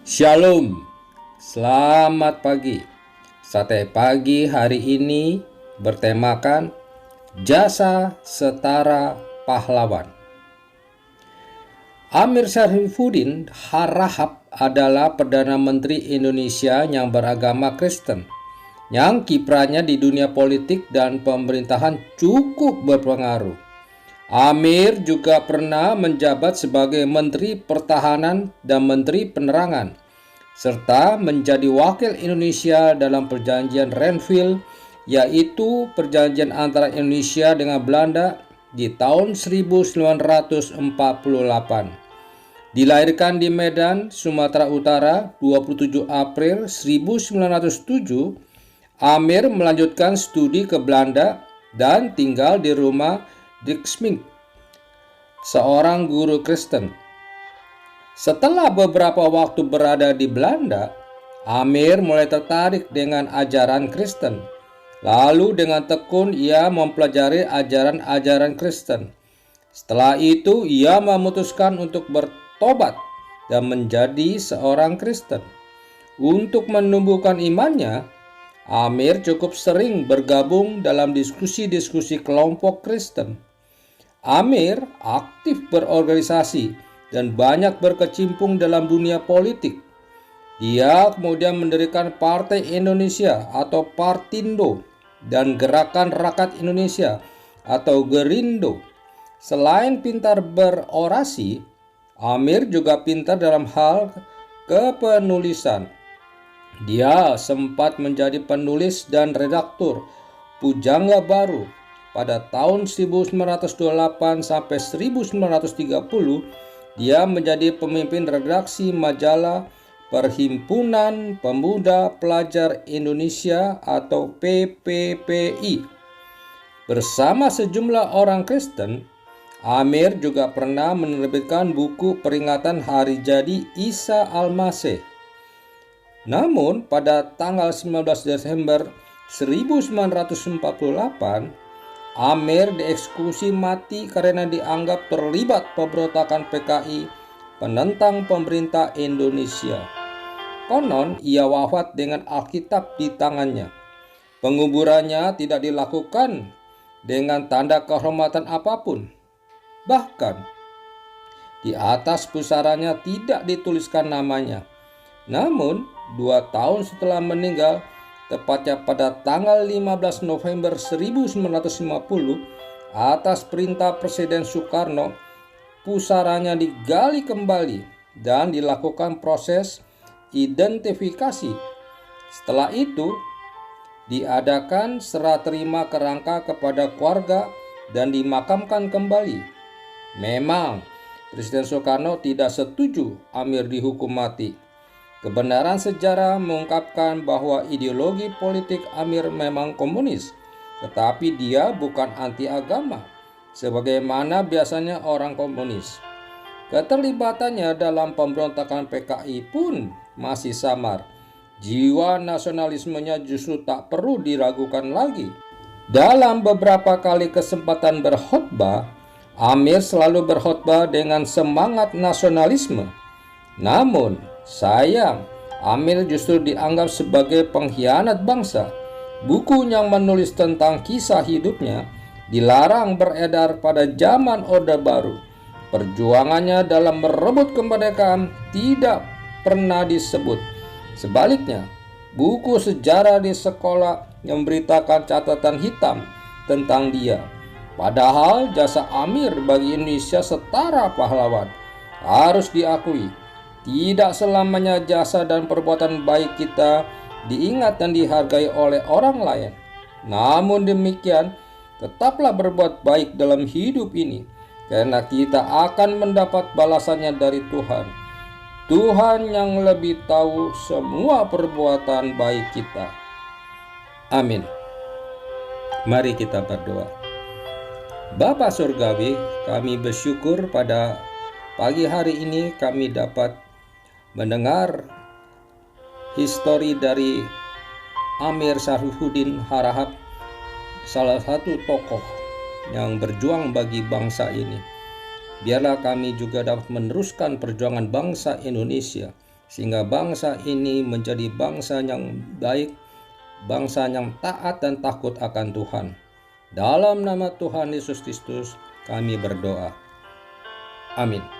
Shalom, selamat pagi. Sate pagi hari ini bertemakan jasa setara pahlawan. Amir Syarifuddin Harahap adalah Perdana Menteri Indonesia yang beragama Kristen, yang kiprahnya di dunia politik dan pemerintahan cukup berpengaruh. Amir juga pernah menjabat sebagai Menteri Pertahanan dan Menteri Penerangan, serta menjadi wakil Indonesia dalam perjanjian Renville, yaitu perjanjian antara Indonesia dengan Belanda di tahun 1948. Dilahirkan di Medan, Sumatera Utara, 27 April 1907, Amir melanjutkan studi ke Belanda dan tinggal di rumah Dijksmunt, seorang guru Kristen. Setelah beberapa waktu berada di Belanda, Amir mulai tertarik dengan ajaran Kristen. Lalu dengan tekun ia mempelajari ajaran-ajaran Kristen. Setelah itu ia memutuskan untuk bertobat dan menjadi seorang Kristen. Untuk menumbuhkan imannya, Amir cukup sering bergabung dalam diskusi-diskusi kelompok Kristen. Amir aktif berorganisasi dan banyak berkecimpung dalam dunia politik. Dia kemudian mendirikan Partai Indonesia atau Partindo dan Gerakan Rakyat Indonesia atau Gerindo. Selain pintar berorasi, Amir juga pintar dalam hal kepenulisan. Dia sempat menjadi penulis dan redaktur Pujangga Baru. Pada tahun 1928 sampai 1930, dia menjadi pemimpin redaksi majalah Perhimpunan Pemuda Pelajar Indonesia atau PPPI. Bersama sejumlah orang Kristen, Amir juga pernah menerbitkan buku peringatan hari jadi Isa Al-Masih. Namun pada tanggal 19 Desember 1948, Amir dieksekusi mati karena dianggap terlibat pemberontakan PKI penentang pemerintah Indonesia. Konon ia wafat dengan Alkitab di tangannya. Penguburannya tidak dilakukan dengan tanda kehormatan apapun. Bahkan di atas pusaranya tidak dituliskan namanya. Namun 2 tahun setelah meninggal, tepatnya pada tanggal 15 November 1950, atas perintah Presiden Soekarno, pusaranya digali kembali dan dilakukan proses identifikasi. Setelah itu, diadakan serah terima kerangka kepada keluarga dan dimakamkan kembali. Memang, Presiden Soekarno tidak setuju Amir dihukum mati. Kebenaran sejarah mengungkapkan bahwa ideologi politik Amir memang komunis, tetapi dia bukan anti agama, sebagaimana biasanya orang komunis. Keterlibatannya dalam pemberontakan PKI pun masih samar. Jiwa nasionalismenya justru tak perlu diragukan lagi. Dalam beberapa kali kesempatan berkhotbah, Amir selalu berkhotbah dengan semangat nasionalisme. Namun, sayang, Amir justru dianggap sebagai pengkhianat bangsa. Buku yang menulis tentang kisah hidupnya dilarang beredar pada zaman Orde Baru. Perjuangannya dalam merebut kemerdekaan tidak pernah disebut. Sebaliknya, buku sejarah di sekolah memberitakan catatan hitam tentang dia. Padahal jasa Amir bagi Indonesia setara pahlawan. Harus diakui, tidak selamanya jasa dan perbuatan baik kita diingat dan dihargai oleh orang lain. Namun demikian, tetaplah berbuat baik dalam hidup ini, karena kita akan mendapat balasannya dari Tuhan. Tuhan yang lebih tahu semua perbuatan baik kita. Amin. Mari kita berdoa. Bapa Surgawi, kami bersyukur pada pagi hari ini kami dapat mendengar histori dari Amir Syarifuddin Harahap, salah satu tokoh yang berjuang bagi bangsa ini. Biarlah kami juga dapat meneruskan perjuangan bangsa Indonesia sehingga bangsa ini menjadi bangsa yang baik, bangsa yang taat dan takut akan Tuhan. Dalam nama Tuhan Yesus Kristus kami berdoa. Amin.